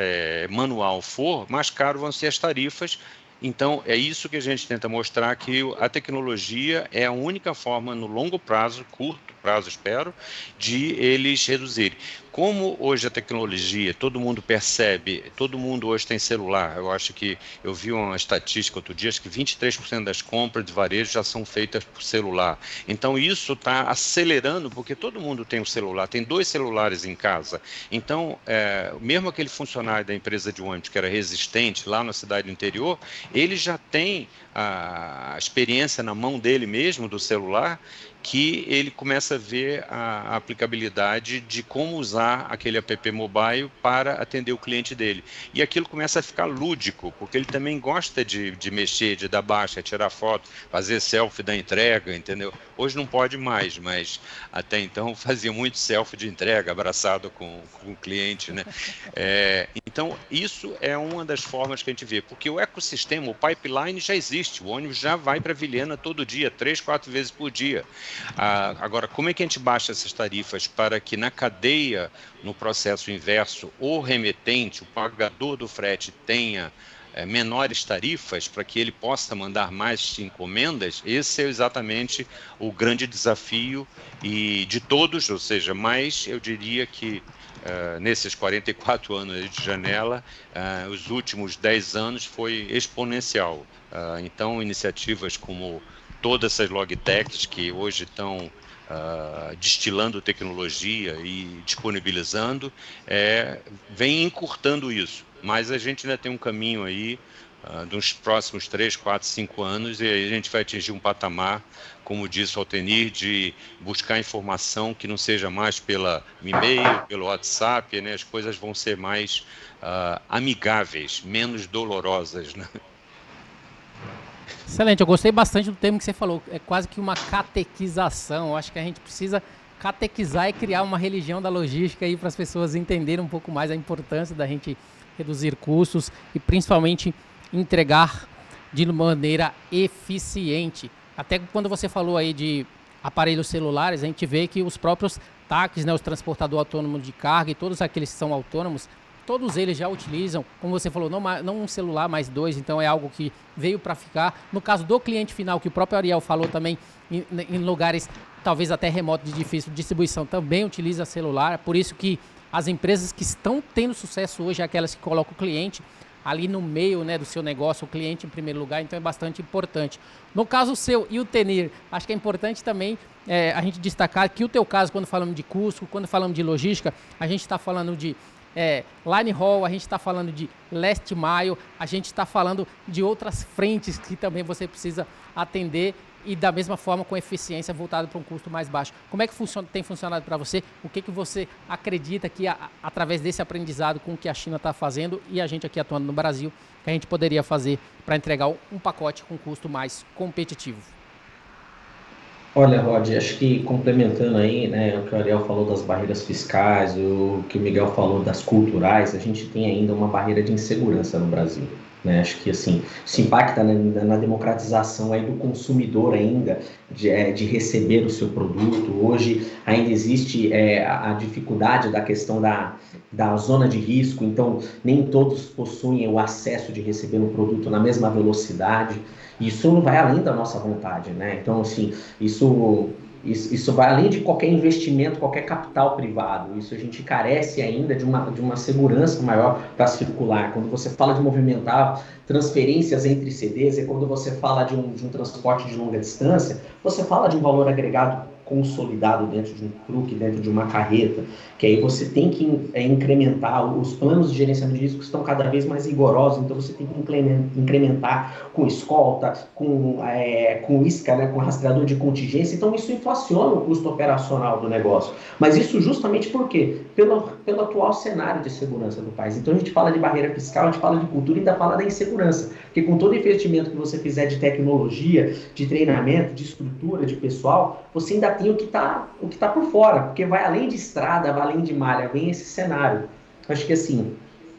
manual for, mais caro vão ser as tarifas. Então, é isso que a gente tenta mostrar, que a tecnologia é a única forma, no longo prazo, curto prazo, espero, de eles reduzirem. Como hoje a tecnologia, todo mundo percebe, todo mundo hoje tem celular, eu acho que, eu vi uma estatística outro dia, acho que 23% das compras de varejo já são feitas por celular. Então, isso está acelerando, porque todo mundo tem um celular, tem 2 celulares em casa. Então, mesmo aquele funcionário da empresa de ônibus que era resistente lá na cidade do interior, ele já tem a experiência na mão dele mesmo, do celular, que ele começa a ver a aplicabilidade de como usar aquele app mobile para atender o cliente dele. E aquilo começa a ficar lúdico, porque ele também gosta de mexer, de dar baixa, tirar foto, fazer selfie da entrega, entendeu? Hoje não pode mais, mas até então fazia muito selfie de entrega, abraçado com o cliente, né? Então, isso é uma das formas que a gente vê, porque o ecossistema, o pipeline já existe, o ônibus já vai para Vilhena todo dia, 3, 4 vezes por dia. Agora, como é que a gente baixa essas tarifas para que na cadeia, no processo inverso, o remetente, o pagador do frete tenha menores tarifas para que ele possa mandar mais encomendas? Esse é exatamente o grande desafio e de todos, ou seja, mas eu diria que nesses 44 anos de janela, os últimos 10 anos foi exponencial. Então, iniciativas como todas essas logtechs que hoje estão destilando tecnologia e disponibilizando, vem encurtando isso. Mas a gente ainda tem um caminho aí, dos próximos 3, 4, 5 anos, e aí a gente vai atingir um patamar, como disse o Altenir, de buscar informação que não seja mais pela e-mail, pelo WhatsApp, né? As coisas vão ser mais amigáveis, menos dolorosas, né? Excelente, eu gostei bastante do termo que você falou, é quase que uma catequização. Eu acho que a gente precisa catequizar e criar uma religião da logística aí para as pessoas entenderem um pouco mais a importância da gente reduzir custos e principalmente entregar de maneira eficiente. Até quando você falou aí de aparelhos celulares, a gente vê que os próprios TACs, né, os transportadores autônomos de carga e todos aqueles que são autônomos, todos eles já utilizam, como você falou, não um celular, mais 2, então é algo que veio para ficar. No caso do cliente final, que o próprio Ariel falou também, em lugares talvez até remotos de difícil distribuição, também utiliza celular. Por isso que as empresas que estão tendo sucesso hoje, aquelas que colocam o cliente ali no meio, né, do seu negócio, o cliente em primeiro lugar, então é bastante importante. No caso seu e o Tenir, acho que é importante também a gente destacar que o teu caso, quando falamos de custo, quando falamos de logística, a gente está falando de line haul, a gente está falando de last mile, a gente está falando de outras frentes que também você precisa atender e da mesma forma com eficiência voltada para um custo mais baixo. Como é que tem funcionado para você? O que você acredita que através desse aprendizado com o que a China está fazendo e a gente aqui atuando no Brasil, que a gente poderia fazer para entregar um pacote com custo mais competitivo? Olha, Rod, acho que complementando aí, né, o que o Ariel falou das barreiras fiscais, o que o Miguel falou das culturais, a gente tem ainda uma barreira de insegurança no Brasil, né? Acho que assim, isso impacta na democratização aí do consumidor ainda, de receber o seu produto. Hoje ainda existe a dificuldade da questão da zona de risco, então nem todos possuem o acesso de receber um produto na mesma velocidade. Isso não vai além da nossa vontade, né? Então, assim, isso Isso vai além de qualquer investimento, qualquer capital privado. Isso a gente carece ainda de uma segurança maior para circular. Quando você fala de movimentar transferências entre CDs, e quando você fala de um transporte de longa distância, você fala de um valor agregado consolidado dentro de um truque, dentro de uma carreta, que aí você tem que incrementar, os planos de gerenciamento de risco estão cada vez mais rigorosos, então você tem que incrementar com escolta, com isca, né, com rastreador de contingência, então isso inflaciona o custo operacional do negócio. Mas isso justamente por quê? Pelo atual cenário de segurança do país. Então a gente fala de barreira fiscal, a gente fala de cultura e ainda fala da insegurança, porque com todo investimento que você fizer de tecnologia, de treinamento, de estrutura, de pessoal, você ainda tem o que tá por fora, porque vai além de estrada, vai além de malha, vem esse cenário. Acho que assim,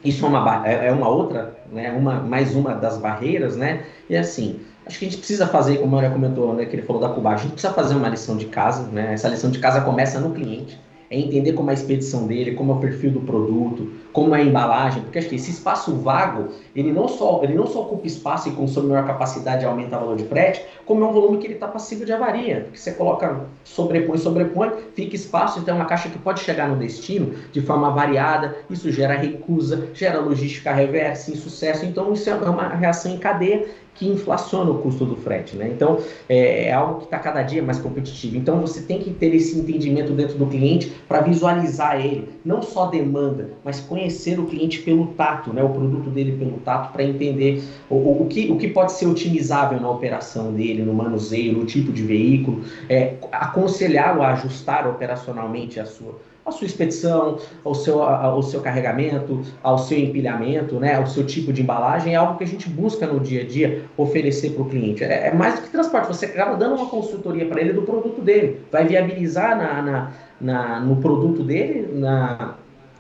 isso é uma outra, né, mais uma das barreiras, né, e assim, acho que a gente precisa fazer, como a Maria comentou, né, que ele falou da Cuba, a gente precisa fazer uma lição de casa, né, essa lição de casa começa no cliente, é entender como é a expedição dele, como é o perfil do produto, como é a embalagem, porque acho que esse espaço vago, ele não só ocupa espaço e consome maior capacidade e aumenta o valor de frete, como é um volume que ele está passivo de avaria, porque você coloca, sobrepõe, fica espaço, então é uma caixa que pode chegar no destino de forma variada, isso gera recusa, gera logística reversa, insucesso, então isso é uma reação em cadeia que inflaciona o custo do frete, né? Então, é algo que está cada dia mais competitivo. Então, você tem que ter esse entendimento dentro do cliente para visualizar ele, não só demanda, mas conhecer o cliente pelo tato, né? O produto dele pelo tato, para entender o que pode ser otimizável na operação dele, no manuseio, no tipo de veículo, aconselhá-lo a ajustar operacionalmente a sua expedição, ao seu carregamento, ao seu empilhamento, né, ao seu tipo de embalagem, é algo que a gente busca no dia a dia oferecer para o cliente. É mais do que transporte, você acaba dando uma consultoria para ele do produto dele, vai viabilizar no produto dele,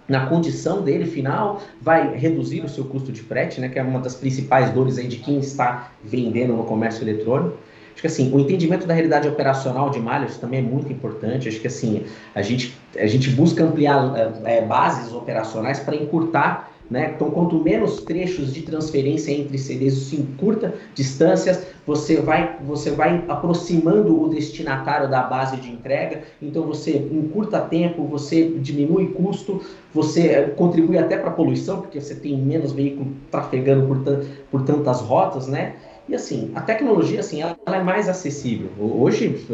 na condição dele final, vai reduzir o seu custo de frete, né, que é uma das principais dores aí de quem está vendendo no comércio eletrônico. Acho que assim, o entendimento da realidade operacional de malhas também é muito importante. Acho que assim, a gente busca ampliar bases operacionais para encurtar, né? Então, quanto menos trechos de transferência entre CDs, isso encurta distâncias, você vai aproximando o destinatário da base de entrega, então você encurta tempo, você diminui custo, você contribui até para a poluição, porque você tem menos veículo trafegando por tantas rotas, né? E assim, a tecnologia, assim, ela é mais acessível. Hoje,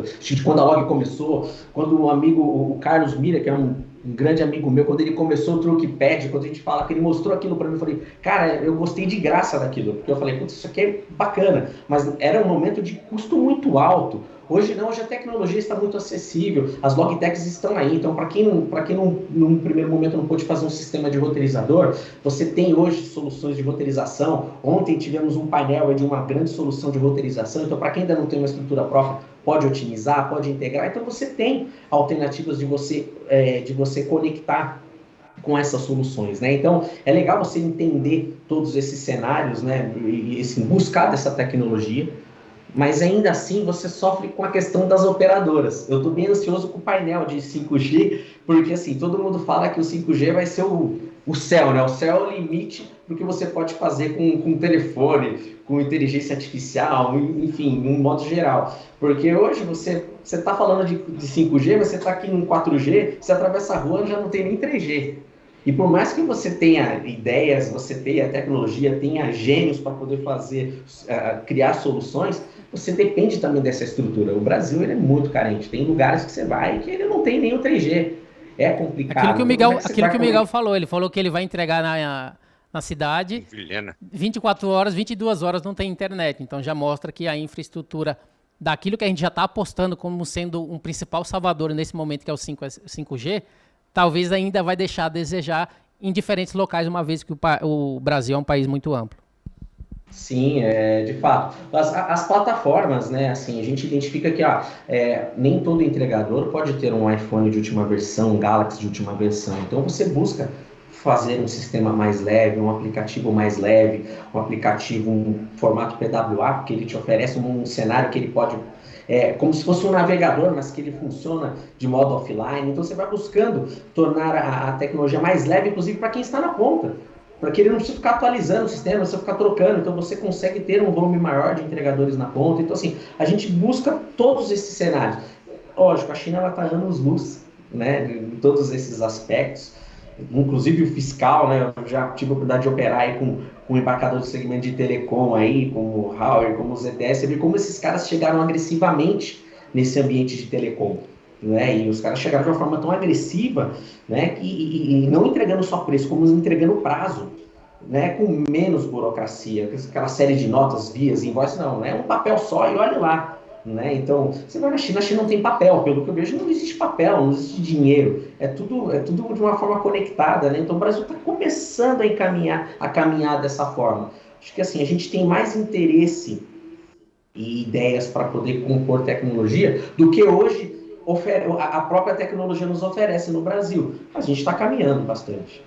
quando a Log começou, quando o Carlos Mira, que é um grande amigo meu, quando ele começou o TruckPad, quando a gente fala que ele mostrou aquilo para mim, eu falei, cara, eu gostei de graça daquilo, porque eu falei, putz, isso aqui é bacana, mas era um momento de custo muito alto. Hoje não, hoje a tecnologia está muito acessível, as logtechs estão aí, então para quem num primeiro momento não pôde fazer um sistema de roteirizador, você tem hoje soluções de roteirização. Ontem tivemos um painel de uma grande solução de roteirização, então para quem ainda não tem uma estrutura própria, pode otimizar, pode integrar, então você tem alternativas de você conectar com essas soluções, né? Então é legal você entender todos esses cenários, né? E assim, buscar dessa tecnologia, mas ainda assim você sofre com a questão das operadoras. Eu estou bem ansioso com o painel de 5G, porque assim, todo mundo fala que o 5G vai ser o céu, né? O céu é o limite do que você pode fazer com telefone, com inteligência artificial, enfim, de um modo geral. Porque hoje você está falando de 5G, mas você está aqui no 4G, você atravessa a rua e já não tem nem 3G. E por mais que você tenha ideias, você tenha tecnologia, tenha gênios para poder criar soluções, você depende também dessa estrutura. O Brasil ele é muito carente. Tem lugares que você vai que ele não tem nem o 3G. É complicado. Aquilo que o Miguel falou, ele falou que ele vai entregar na cidade, 24 horas, 22 horas não tem internet. Então já mostra que a infraestrutura daquilo que a gente já está apostando como sendo um principal salvador nesse momento, que é o 5G, talvez ainda vai deixar a desejar em diferentes locais, uma vez que o Brasil é um país muito amplo. Sim, de fato. As plataformas, né, assim, a gente identifica que nem todo entregador pode ter um iPhone de última versão, um Galaxy de última versão. Então você busca fazer um sistema mais leve, um aplicativo mais leve, um aplicativo um formato PWA, porque ele te oferece um cenário que ele pode... como se fosse um navegador, mas que ele funciona de modo offline. Então você vai buscando tornar a tecnologia mais leve, inclusive para quem está na ponta, para que ele não precisa ficar atualizando o sistema, você ficar trocando, então você consegue ter um volume maior de entregadores na ponta. Então assim, a gente busca todos esses cenários. lógico, a China ela está anos-luz, né, em todos esses aspectos, inclusive o fiscal, né, eu já tive a oportunidade de operar aí com um embarcador do segmento de telecom aí, como o Huawei, como o ZTE, você vê como esses caras chegaram agressivamente nesse ambiente de telecom, né, e os caras chegaram de uma forma tão agressiva, né, e não entregando só preço, como entregando prazo, né, com menos burocracia, aquela série de notas, vias, invoice, não, né, um papel só e olhe lá. Né? Então, você vai na China, a China não tem papel, pelo que eu vejo, não existe papel, não existe dinheiro, é tudo de uma forma conectada, né? Então o Brasil está começando a caminhar dessa forma. Acho que assim, a gente tem mais interesse e ideias para poder compor tecnologia do que hoje a própria tecnologia nos oferece no Brasil. A gente está caminhando bastante.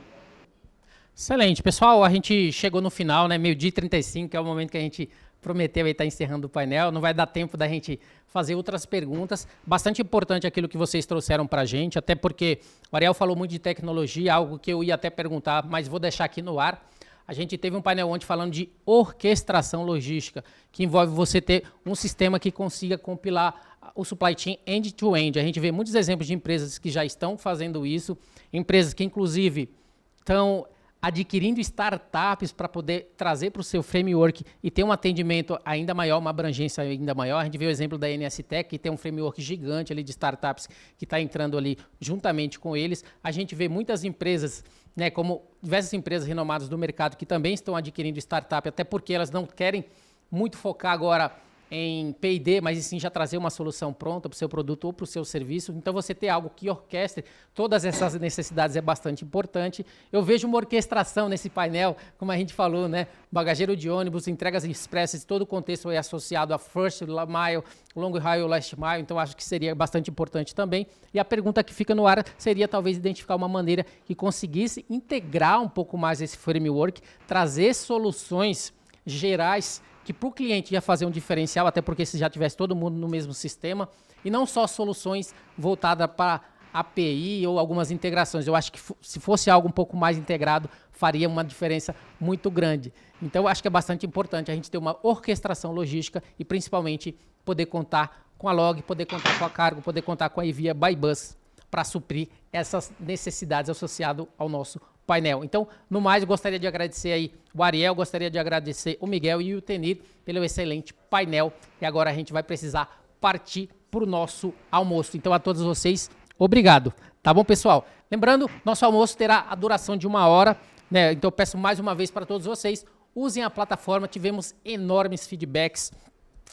Excelente. Pessoal, a gente chegou no final, né? 12h35, que é o momento que a gente prometeu aí estar encerrando o painel. Não vai dar tempo da gente fazer outras perguntas. Bastante importante aquilo que vocês trouxeram para a gente, até porque o Ariel falou muito de tecnologia, algo que eu ia até perguntar, mas vou deixar aqui no ar. A gente teve um painel ontem falando de orquestração logística, que envolve você ter um sistema que consiga compilar o supply chain end-to-end. A gente vê muitos exemplos de empresas que já estão fazendo isso, empresas que, inclusive, estão adquirindo startups para poder trazer para o seu framework e ter um atendimento ainda maior, uma abrangência ainda maior. A gente vê o exemplo da NSTech, que tem um framework gigante ali de startups que está entrando ali juntamente com eles. A gente vê muitas empresas, né, como diversas empresas renomadas do mercado que também estão adquirindo startup, até porque elas não querem muito focar agora em P&D, mas sim já trazer uma solução pronta para o seu produto ou para o seu serviço. Então, você ter algo que orquestre todas essas necessidades é bastante importante. Eu vejo uma orquestração nesse painel, como a gente falou, né? Bagageiro de ônibus, entregas expressas, todo o contexto é associado a first mile, long mile, last mile, então acho que seria bastante importante também. E a pergunta que fica no ar seria talvez identificar uma maneira que conseguisse integrar um pouco mais esse framework, trazer soluções gerais que para o cliente ia fazer um diferencial, até porque se já tivesse todo mundo no mesmo sistema, e não só soluções voltadas para API ou algumas integrações. Eu acho que se fosse algo um pouco mais integrado, faria uma diferença muito grande. Então, eu acho que é bastante importante a gente ter uma orquestração logística e, principalmente, poder contar com a Log, poder contar com a Cargo, poder contar com a Envia Bybus para suprir essas necessidades associadas ao nosso painel. Então, no mais, eu gostaria de agradecer aí o Ariel, gostaria de agradecer o Miguel e o Tenir pelo excelente painel. E agora a gente vai precisar partir para o nosso almoço. Então, a todos vocês, obrigado. Tá bom, pessoal? Lembrando, nosso almoço terá a duração de 1 hora, né? Então, eu peço mais uma vez para todos vocês, usem a plataforma, tivemos enormes feedbacks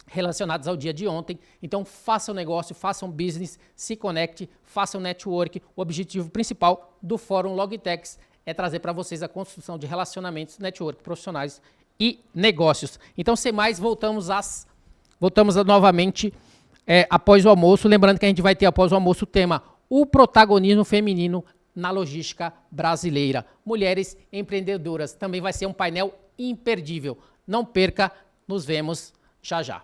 relacionados ao dia de ontem. Então, façam negócio, façam business, se conecte, façam network. O objetivo principal do Fórum Logitechs é trazer para vocês a construção de relacionamentos, network, profissionais e negócios. Então, sem mais, voltamos novamente após o almoço. Lembrando que a gente vai ter após o almoço o tema o protagonismo feminino na logística brasileira. Mulheres empreendedoras. Também vai ser um painel imperdível. Não perca, nos vemos já já.